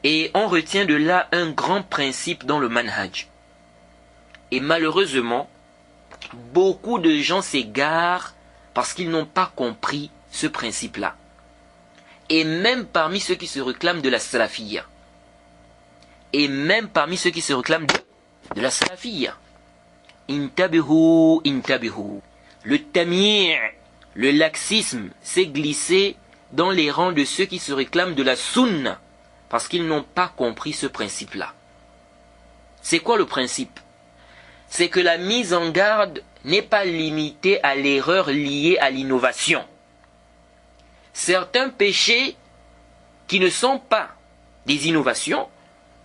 Et on retient de là un grand principe dans le manhaj. Et malheureusement, beaucoup de gens s'égarent parce qu'ils n'ont pas compris ce principe-là. Et même parmi ceux qui se réclament de la salafiyya. Et même parmi ceux qui se réclament de la salafiyya. Intabihu, intabihu. Le tamir, le laxisme s'est glissé dans les rangs de ceux qui se réclament de la sunna. Parce qu'ils n'ont pas compris ce principe-là. C'est quoi le principe? C'est que la mise en garde n'est pas limitée à l'erreur liée à l'innovation. Certains péchés qui ne sont pas des innovations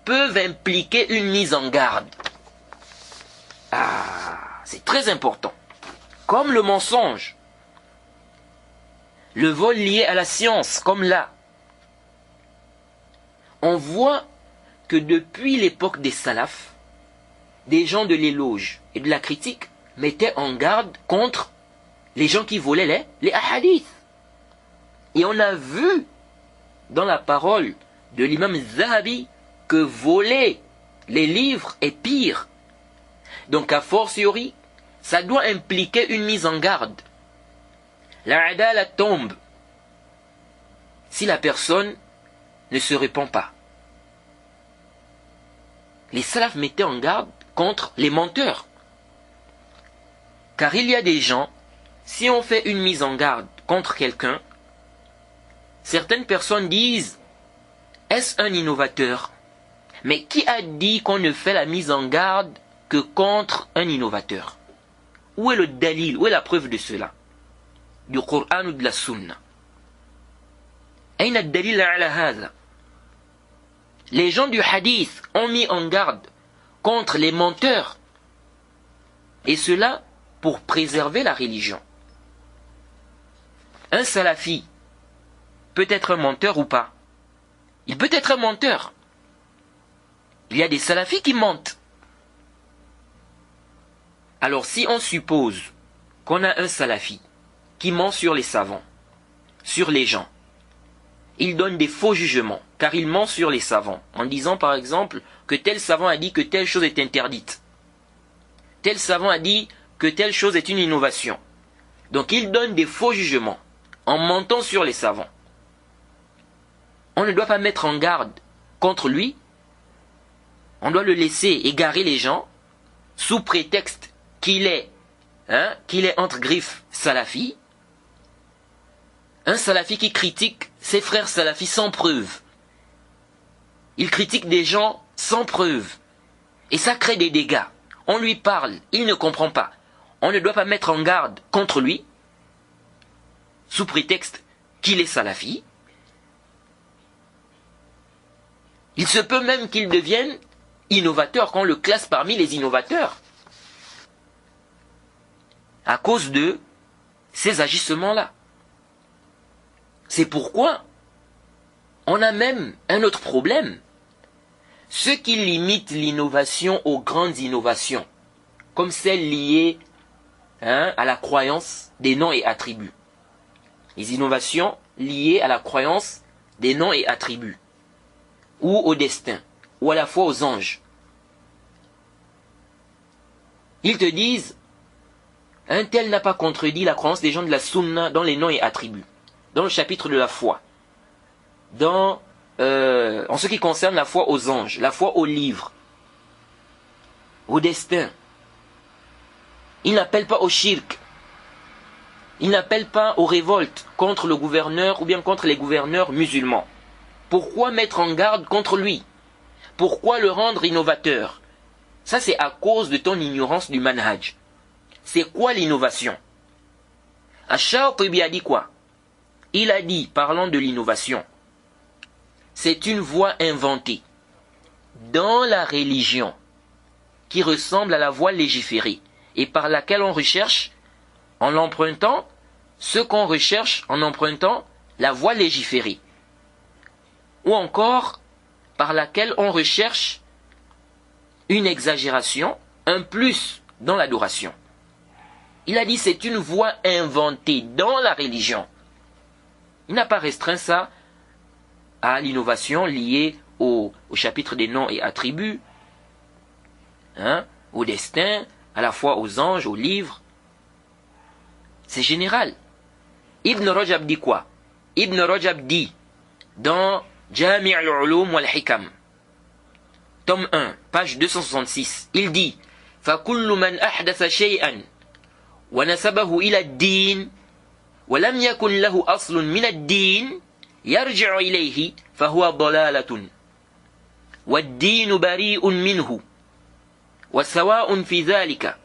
peuvent impliquer une mise en garde. Ah, c'est très important. Comme le mensonge. Le vol lié à la science, comme là. On voit que depuis l'époque des salafs, des gens de l'éloge et de la critique mettaient en garde contre les gens qui volaient les hadiths. Et on a vu dans la parole de l'imam Zahabi que voler les livres est pire. Donc a fortiori, ça doit impliquer une mise en garde. La adala tombe si la personne ne se répand pas. Les salafs mettaient en garde contre les menteurs. Car il y a des gens, si on fait une mise en garde contre quelqu'un, certaines personnes disent, est-ce un innovateur? Mais qui a dit qu'on ne fait la mise en garde que contre un innovateur? Où est le dalil? Où est la preuve de cela? Du Coran ou de la Sunna? Aïna dalil ala hadha? Les gens du hadith ont mis en garde contre les menteurs. Et cela pour préserver la religion. Un salafi peut être un menteur ou pas? Il peut être un menteur. Il y a des salafis qui mentent. Alors si on suppose qu'on a un salafi qui ment sur les savants, sur les gens, il donne des faux jugements, car il ment sur les savants, en disant par exemple que tel savant a dit que telle chose est interdite. Tel savant a dit que telle chose est une innovation. Donc il donne des faux jugements, en mentant sur les savants. On ne doit pas mettre en garde contre lui, on doit le laisser égarer les gens, sous prétexte qu'il est entre griffes salafi. Un salafi qui critique ses frères salafis sans preuve. Il critique des gens sans preuve. Et ça crée des dégâts. On lui parle, il ne comprend pas. On ne doit pas mettre en garde contre lui, sous prétexte qu'il est salafi. Il se peut même qu'il devienne innovateur, qu'on le classe parmi les innovateurs. À cause de ces agissements-là. C'est pourquoi on a même un autre problème. Ceux qui limitent l'innovation aux grandes innovations, comme celles liées à la croyance des noms et attributs. Les innovations liées à la croyance des noms et attributs, ou au destin, ou à la fois aux anges. Ils te disent, un tel n'a pas contredit la croyance des gens de la sunna dans les noms et attributs, dans le chapitre de la foi, en ce qui concerne la foi aux anges, la foi aux livres, au destin. Il n'appelle pas au shirk. Il n'appelle pas aux révoltes contre le gouverneur ou bien contre les gouverneurs musulmans. Pourquoi mettre en garde contre lui? Pourquoi le rendre innovateur? Ça, c'est à cause de ton ignorance du manhaj. C'est quoi l'innovation? Ash-Shatibi a dit quoi? Il a dit, parlant de l'innovation, c'est une voie inventée dans la religion qui ressemble à la voie légiférée et par laquelle on recherche, en l'empruntant, ce qu'on recherche en empruntant la voie légiférée. Ou encore, par laquelle on recherche une exagération, un plus dans l'adoration. Il a dit c'est une voie inventée dans la religion. Il n'a pas restreint ça à l'innovation liée au chapitre des noms et attributs, hein, au destin, à la fois aux anges, aux livres. C'est général. Ibn Rajab dit quoi? Ibn Rajab dit dans Jami' al-Ulum wal-Hikam, tome 1, page 266, il dit فَكُلُّ مَنْ أَحْدَثَ شَيْئًا وَنَسَبَهُ إِلَى الدِّينِ وَلَمْ يَكُنْ لَهُ أَصْلٌ مِنَ الدِّينِ يَرْجِعُ إِلَيْهِ فَهُوَ ضَلَالَةٌ وَالدِّينُ بَرِيءٌ مِنْهُ وسواء في ذلك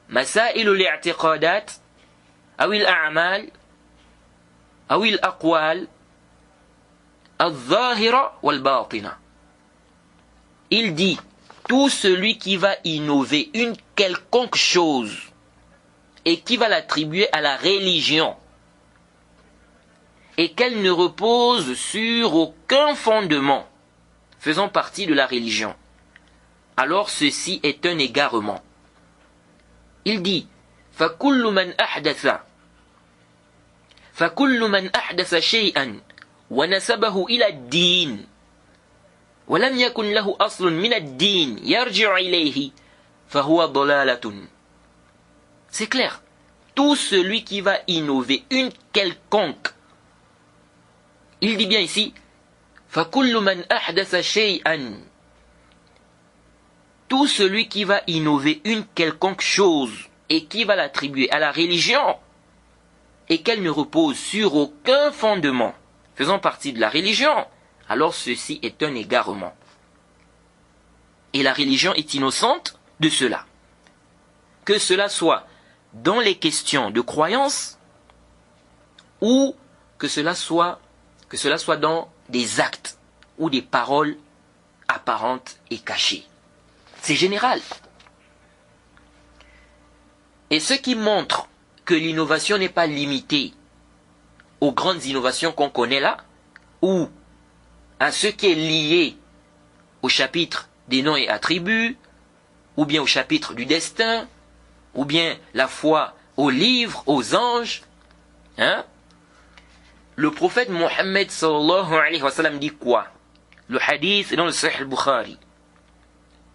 مسائل الاعتقادات أو الأعمال أو الأقوال الظاهرة والباطنة. Il dit, tout celui qui va innover une quelconque chose et qui va l'attribuer à la religion et qu'elle ne repose sur aucun fondement faisant partie de la religion, alors ceci est un égarement. Il dit فَكُلُّ مَنْ أَحْدَثَ شَيْئًا وَنَسَبَهُ إِلَى الدِّينِ وَلَمْ يَكُنْ لَهُ أَصْلٌ مِنَ الدِّينِ يَرْجِعُ إِلَيْهِ فَهُوَ ضَلَالَةٌ. C'est clair. Tout celui qui va innover une quelconque, il dit bien ici فَكُلُّ مَنْ أَحْدَثَ شَيْئًا, tout celui qui va innover une quelconque chose et qui va l'attribuer à la religion et qu'elle ne repose sur aucun fondement faisant partie de la religion, alors ceci est un égarement. Et la religion est innocente de cela. Que cela soit dans les questions de croyance ou que cela soit dans des actes ou des paroles apparentes et cachées. C'est général. Et ce qui montre que l'innovation n'est pas limitée aux grandes innovations qu'on connaît là, ou à ce qui est lié au chapitre des noms et attributs, ou bien au chapitre du destin, ou bien la foi aux livres, aux anges, hein? Le prophète Mohammed sallallahu alayhi wa sallam dit quoi? Le hadith est dans le Sahih al-Bukhari.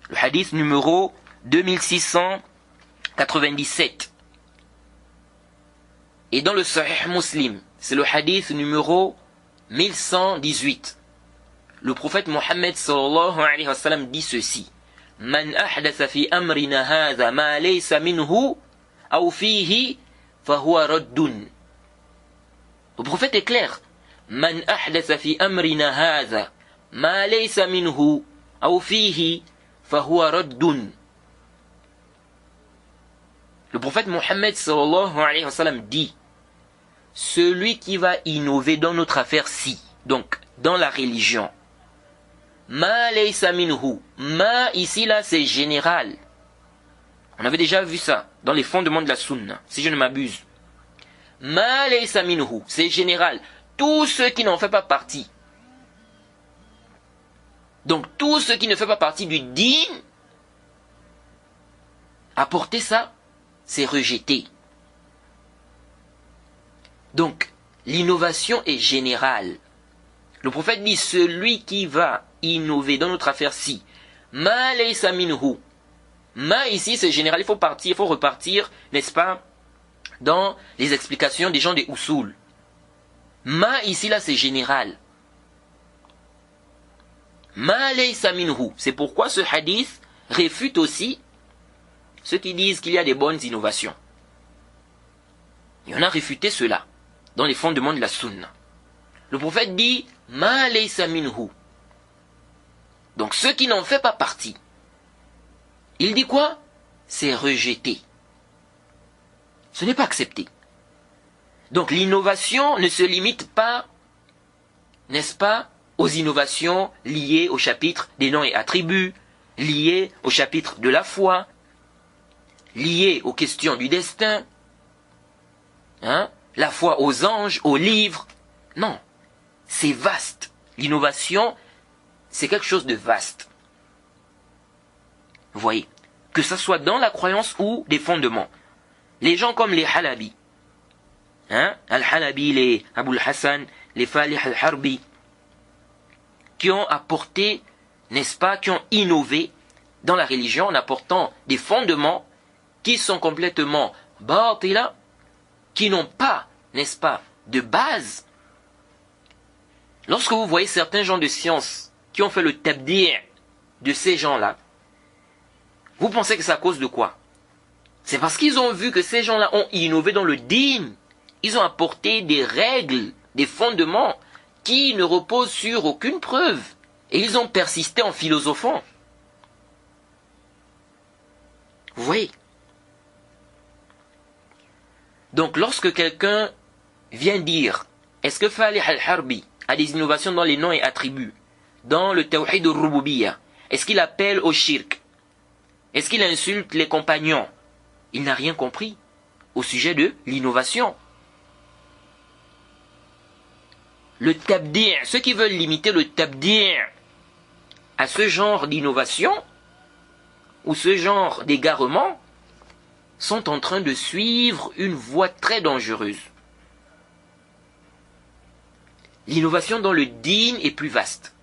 Le hadith numéro 2697. Et dans le Sahih Muslim, c'est le hadith numéro 1118. Le prophète Mohammed sallallahu alayhi wa sallam dit ceci: Man ahdatha fi amrina hadha ma laysa minhu aw fihi fahuwa raddun. Le prophète est clair. Man ahdatha fi amrina hadha ma laysa minhu aw fihi fahuwa raddun. Le prophète Mohammed sallallahu alayhi wa sallam dit: celui qui va innover dans notre affaire-ci, donc dans la religion, ma laysa minhu, ma ici là c'est général. On avait déjà vu ça dans les fondements de la sunna, si je ne m'abuse. Ma laysa minhu, c'est général. Tout ce qui n'en fait pas partie. Donc tout ce qui ne fait pas partie du din, apporter ça, c'est rejeté. Donc, l'innovation est générale. Le prophète dit, celui qui va innover dans notre affaire-ci, ma laysa minhu. Ma ici, c'est général, il faut repartir, n'est-ce pas, dans les explications des gens des usul. Ma ici, là, c'est général. Ma laysa minhu. C'est pourquoi ce hadith réfute aussi ceux qui disent qu'il y a des bonnes innovations. Il y en a réfuté cela dans les fondements de la sunna. Le prophète dit ma laysa minhu. Donc ce qui n'en fait pas partie, il dit quoi? C'est rejeté. Ce n'est pas accepté. Donc l'innovation ne se limite pas, n'est-ce pas, aux innovations liées au chapitre des noms et attributs, liées au chapitre de la foi, liées aux questions du destin, hein, la foi aux anges, aux livres. Non, c'est vaste. L'innovation, c'est quelque chose de vaste. Vous voyez, que ce soit dans la croyance ou des fondements. Les gens comme les Halabi, hein, Al-Halabi, les Abul Hassan, les Falih al-Harbi, qui qui ont apporté, n'est-ce pas, qui ont innové dans la religion en apportant des fondements qui sont complètement batila, qui n'ont pas, n'est-ce pas, de base. Lorsque vous voyez certains gens de science qui ont fait le tabdi' de ces gens-là, vous pensez que c'est à cause de quoi? C'est parce qu'ils ont vu que ces gens-là ont innové dans le din. Ils ont apporté des règles, des fondements qui ne reposent sur aucune preuve. Et ils ont persisté en philosophant. Vous voyez? Donc lorsque quelqu'un vient dire, est-ce que Falih al-Harbi a des innovations dans les noms et attributs, dans le Tawhid al-Rububiyya, est-ce qu'il appelle au shirk? Est-ce qu'il insulte les compagnons? Il n'a rien compris au sujet de l'innovation. Le tabdi', ceux qui veulent limiter le tabdi' à ce genre d'innovation ou ce genre d'égarement sont en train de suivre une voie très dangereuse. L'innovation dans le din est plus vaste.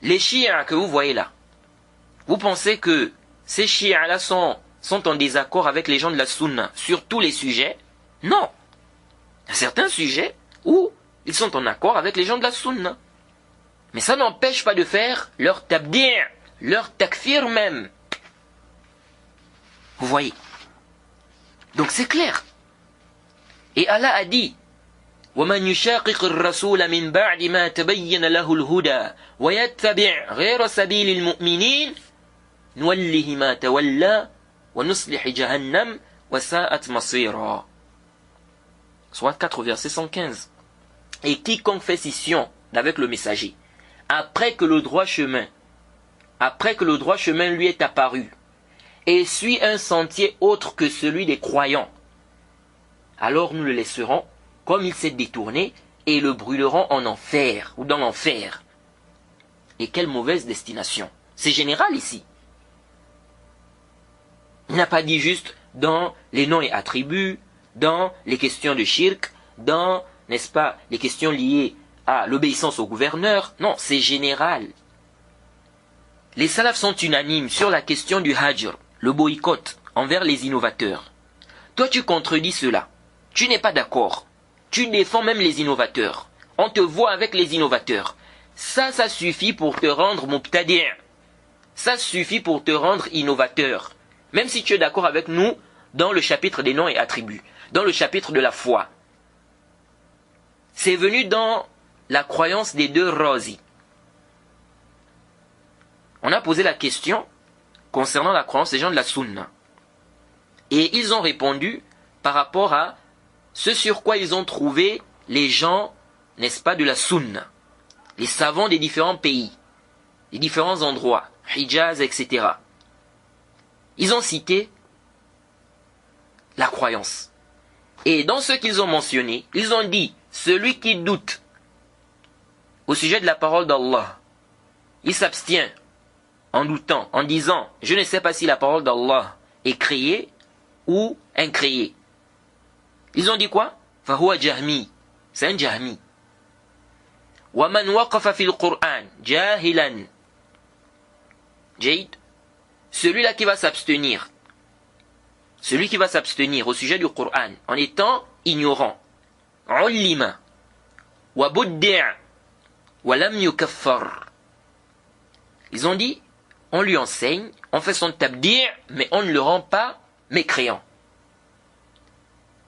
Les chiites que vous voyez là, vous pensez que ces chiites-là sont en désaccord avec les gens de la sunna sur tous les sujets? Non. Il y a certains sujets où ils sont en accord avec les gens de la sunna. Mais ça n'empêche pas de faire leur tabdi', leur takfir même. Vous voyez? Donc c'est clair. Et Allah a dit, وَمَنْ يُشَاقِقِ الرَّسُولَ مِنْ بَعْدِ مَا تَبَيَّنَ لَهُ الْهُدَى وَيَتَّبِعْ غَيْرَ سَبِيلِ الْمُؤْمِنِينَ نُوَلِّهِ مَا تَوَلَّى وَنُصْلِحِ جَهَنَّمَ وَسَاءَتْ مَصِيرًا. Soit 4 verset 115. Et quiconque fait scission avec le messager, après que le droit chemin lui est apparu, et suit un sentier autre que celui des croyants, alors nous le laisserons comme il s'est détourné et le brûlerons en enfer ou dans l'enfer. Et quelle mauvaise destination. C'est général ici. Il n'a pas dit juste dans les noms et attributs, dans les questions de shirk, dans, n'est-ce pas, les questions liées à l'obéissance au gouverneur. Non, c'est général. Les salafs sont unanimes sur la question du hajr, le boycott envers les innovateurs. Toi, tu contredis cela. Tu n'es pas d'accord. Tu défends même les innovateurs. On te voit avec les innovateurs. Ça suffit pour te rendre mubtadi'. Ça suffit pour te rendre innovateur. Même si tu es d'accord avec nous dans le chapitre des noms et attributs, dans le chapitre de la foi. C'est venu dans la croyance des deux Razi. On a posé la question concernant la croyance des gens de la Sunna. Et ils ont répondu par rapport à ce sur quoi ils ont trouvé les gens, n'est-ce pas, de la Sunna. Les savants des différents pays, des différents endroits, Hijaz, etc. Ils ont cité la croyance. Et dans ce qu'ils ont mentionné, ils ont dit, celui qui doute au sujet de la parole d'Allah, il s'abstient en doutant, en disant, je ne sais pas si la parole d'Allah est créée ou incréée. Ils ont dit quoi? Fahuwa jahmi. C'est un jahmi. وَمَنْ وَقَفَ فِي الْقُرْآنِ جَاهِلًا. Jayd. Celui-là qui va s'abstenir. Celui qui va s'abstenir au sujet du Coran en étant ignorant. عُلِّمَ وَبُدِّعَ وَلَمْ يُكَفَّرْ. Ils ont dit, on lui enseigne, on fait son tabdi', mais on ne le rend pas mécréant.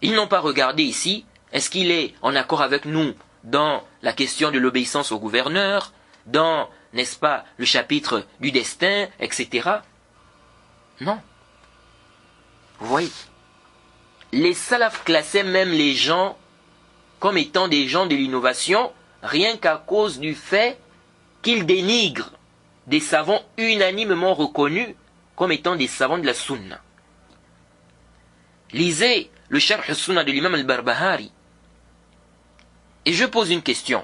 Ils n'ont pas regardé ici, est-ce qu'il est en accord avec nous dans la question de l'obéissance au gouverneur, dans, n'est-ce pas, le chapitre du destin, etc. Non. Vous voyez, les salafs classaient même les gens comme étant des gens de l'innovation, rien qu'à cause du fait qu'ils dénigrent des savants unanimement reconnus comme étant des savants de la sunna. Lisez le Sharh al-Sunna de l'imam al-Barbahari. Et je pose une question.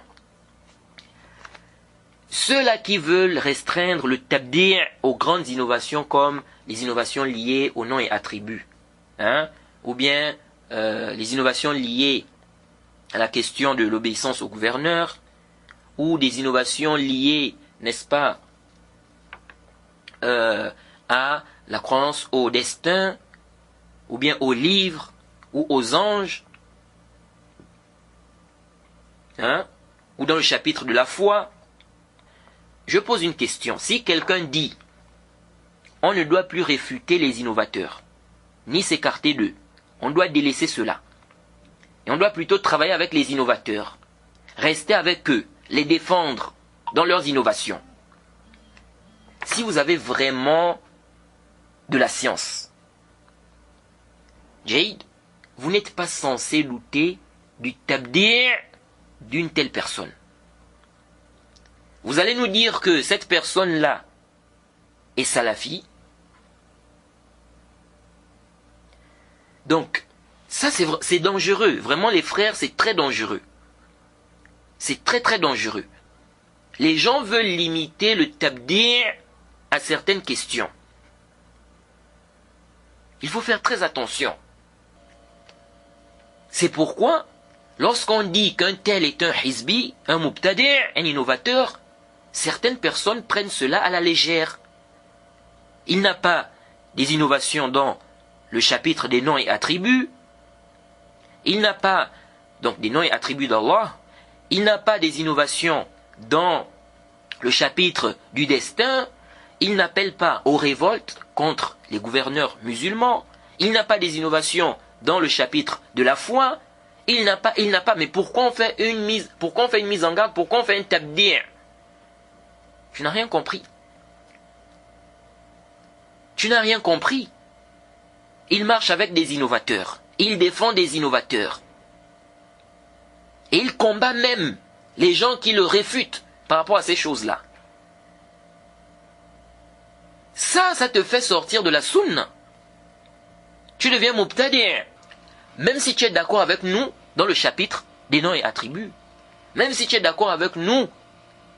Ceux-là qui veulent restreindre le tabdi' aux grandes innovations comme les innovations liées aux noms et attributs, ou bien les innovations liées à la question de l'obéissance au gouverneur, ou des innovations liées, n'est-ce pas, à la croyance au destin, ou bien aux livres, ou aux anges, ou dans le chapitre de la foi. Je pose une question. Si quelqu'un dit, on ne doit plus réfuter les innovateurs, ni s'écarter d'eux, on doit délaisser cela, et on doit plutôt travailler avec les innovateurs, rester avec eux, les défendre dans leurs innovations. Si vous avez vraiment de la science, Jade, vous n'êtes pas censé douter du tabdi' d'une telle personne. Vous allez nous dire que cette personne-là est salafi. Donc, ça c'est dangereux. Vraiment les frères, c'est très dangereux. C'est très très dangereux. Les gens veulent limiter le tabdi' à certaines questions. Il faut faire très attention. C'est pourquoi, lorsqu'on dit qu'un tel est un hizbi, un mubtadi', un innovateur, certaines personnes prennent cela à la légère. Il n'a pas des innovations dans le chapitre des noms et attributs. Il n'a pas donc des noms et attributs d'Allah. Il n'a pas des innovations dans le chapitre du destin. Il n'appelle pas aux révoltes contre les gouverneurs musulmans. Il n'a pas des innovations dans le chapitre de la foi. Il n'a pas, mais pourquoi on fait une mise en garde? Pourquoi on fait un tabdi'? Tu n'as rien compris. Tu n'as rien compris. Il marche avec des innovateurs. Il défend des innovateurs. Et il combat même les gens qui le réfutent par rapport à ces choses-là. Ça te fait sortir de la sunna. Tu deviens mubtadi'. Même si tu es d'accord avec nous dans le chapitre des noms et attributs. Même si tu es d'accord avec nous,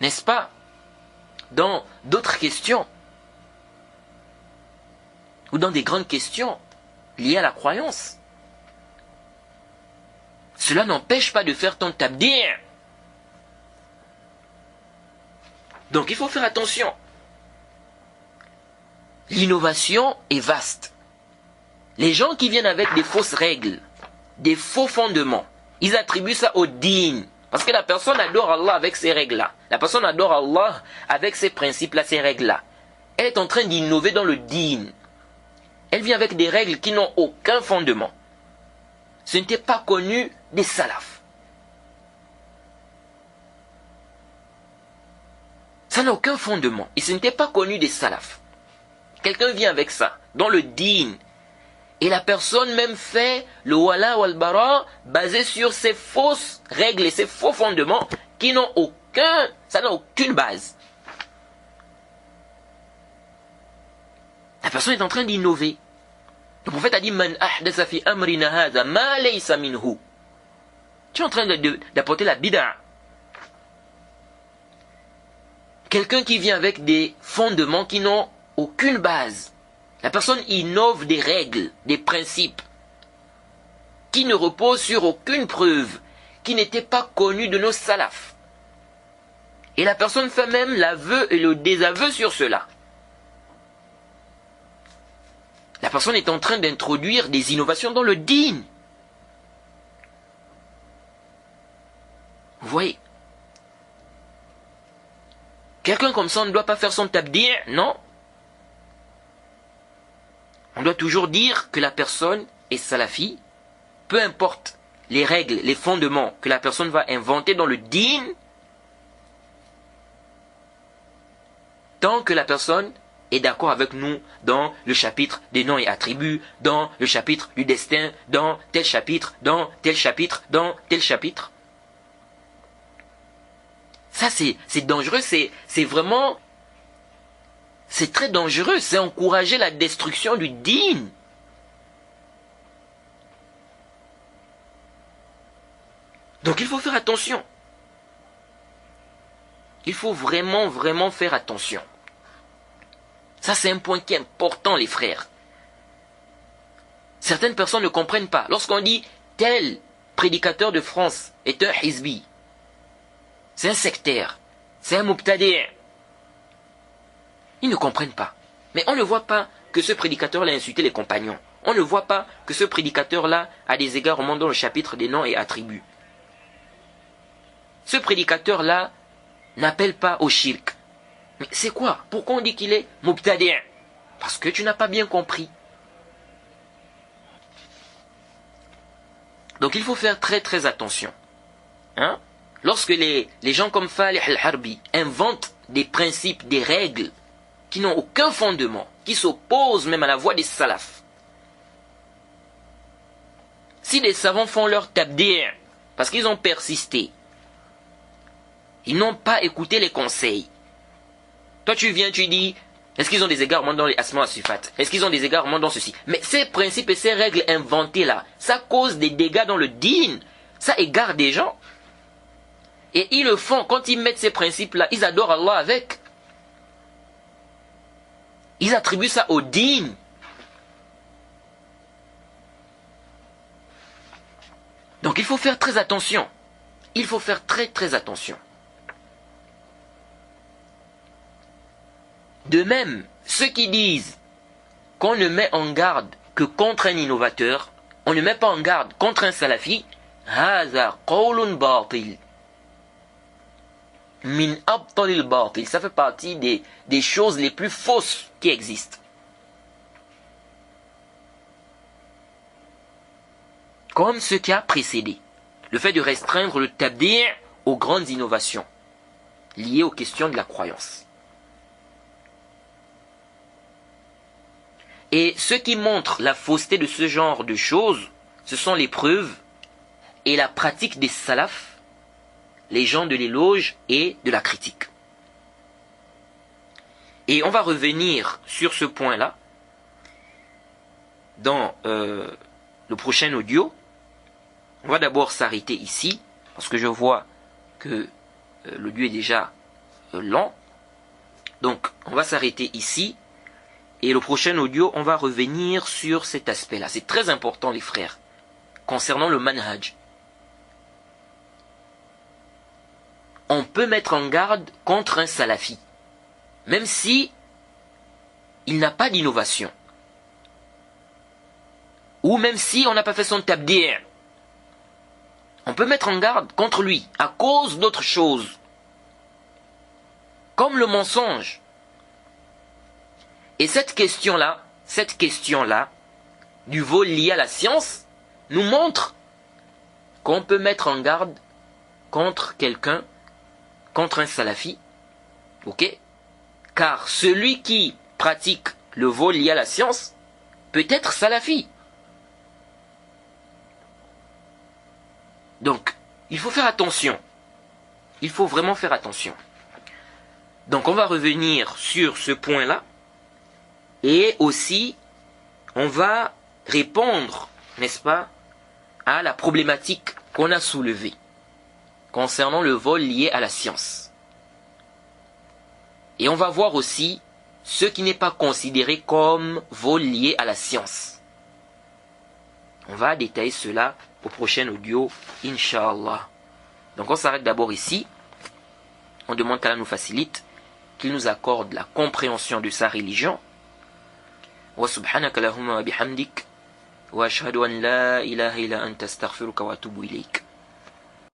n'est-ce pas, dans d'autres questions. Ou dans des grandes questions liées à la croyance. Cela n'empêche pas de faire ton tabdi'. Donc il faut faire attention. L'innovation est vaste. Les gens qui viennent avec des fausses règles, des faux fondements, ils attribuent ça au din. Parce que la personne adore Allah avec ces règles-là. La personne adore Allah avec ces principes-là, ces règles-là. Elle est en train d'innover dans le din. Elle vient avec des règles qui n'ont aucun fondement. Ce n'était pas connu des salafs. Ça n'a aucun fondement. Et ce n'était pas connu des salafs. Quelqu'un vient avec ça, dans le din. Et la personne même fait le wala wal bara basé sur ces fausses règles et ces faux fondements qui n'ont ça n'a aucune base. La personne est en train d'innover. Le prophète a dit Man ahdatha fi amrina hadha ma laysa minhu. Tu es en train d'apporter la bid'a. Quelqu'un qui vient avec des fondements qui n'ont aucune base. La personne innove des règles, des principes, qui ne reposent sur aucune preuve, qui n'étaient pas connus de nos salafs. Et la personne fait même l'aveu et le désaveu sur cela. La personne est en train d'introduire des innovations dans le din. Vous voyez? Quelqu'un comme ça, on ne doit pas faire son tabdi', non? On doit toujours dire que la personne est salafi, peu importe les règles, les fondements que la personne va inventer dans le din, tant que la personne est d'accord avec nous dans le chapitre des noms et attributs, dans le chapitre du destin, dans tel chapitre, dans tel chapitre, dans tel chapitre. Ça c'est dangereux, c'est vraiment... C'est très dangereux, c'est encourager la destruction du din. Donc il faut faire attention. Il faut vraiment, vraiment faire attention. Ça c'est un point qui est important les frères. Certaines personnes ne comprennent pas. Lorsqu'on dit tel prédicateur de France est un hizbi, c'est un sectaire. c'est un mubtadi'. Ils ne comprennent pas. Mais on ne voit pas que ce prédicateur-là a insulté les compagnons. On ne voit pas que ce prédicateur-là a des égarements dans le chapitre des noms et attributs. Ce prédicateur-là n'appelle pas au shirk. Mais c'est quoi? Pourquoi on dit qu'il est mubtadi'? Parce que tu n'as pas bien compris. Donc il faut faire très très attention. Hein? Lorsque les gens comme Falih al-Harbi inventent des principes, des règles qui n'ont aucun fondement, qui s'opposent même à la voie des salafs. Si les savants font leur tabdi' parce qu'ils ont persisté, ils n'ont pas écouté les conseils. Toi tu viens, tu dis, est-ce qu'ils ont des égarements dans les asma wa sifat? Est-ce qu'ils ont des égarements dans ceci? Mais ces principes et ces règles inventées là, ça cause des dégâts dans le dîn. Ça égare des gens. Et ils le font, quand ils mettent ces principes là, ils adorent Allah avec. Ils attribuent ça au dîn. Donc il faut faire très attention. Il faut faire très très attention. De même, ceux qui disent qu'on ne met en garde que contre un innovateur, on ne met pas en garde contre un salafi, هذا قول باطل min abtalil batil, ça fait partie des choses les plus fausses qui existent. Comme ce qui a précédé, le fait de restreindre le tabdi' aux grandes innovations liées aux questions de la croyance. Et ce qui montre la fausseté de ce genre de choses, ce sont les preuves et la pratique des salafs, les gens de l'éloge et de la critique. Et on va revenir sur ce point-là dans le prochain audio. On va d'abord s'arrêter ici, parce que je vois que l'audio est déjà long. Donc, on va s'arrêter ici. Et le prochain audio, on va revenir sur cet aspect-là. C'est très important, les frères, concernant le manhaj. On peut mettre en garde contre un salafi, même si il n'a pas d'innovation. Ou même si on n'a pas fait son tabdi'. On peut mettre en garde contre lui, à cause d'autres choses. Comme le mensonge. Et cette question-là, du vol lié à la science, nous montre qu'on peut mettre en garde contre quelqu'un, contre un salafi, ok? Car celui qui pratique le vol lié à la science peut être salafi. Donc, il faut faire attention. Il faut vraiment faire attention. Donc, on va revenir sur ce point-là. Et aussi, on va répondre, n'est-ce pas, à la problématique qu'on a soulevée concernant le vol lié à la science. Et on va voir aussi ce qui n'est pas considéré comme vol lié à la science. On va détailler cela au prochain audio, Inch'Allah. Donc on s'arrête d'abord ici. On demande qu'Allah nous facilite, qu'il nous accorde la compréhension de sa religion. Wa subhanaka lahumma wa bihamdik wa ashhadu an la ilaha illa anta astaghfiruka wa atubu ilayk.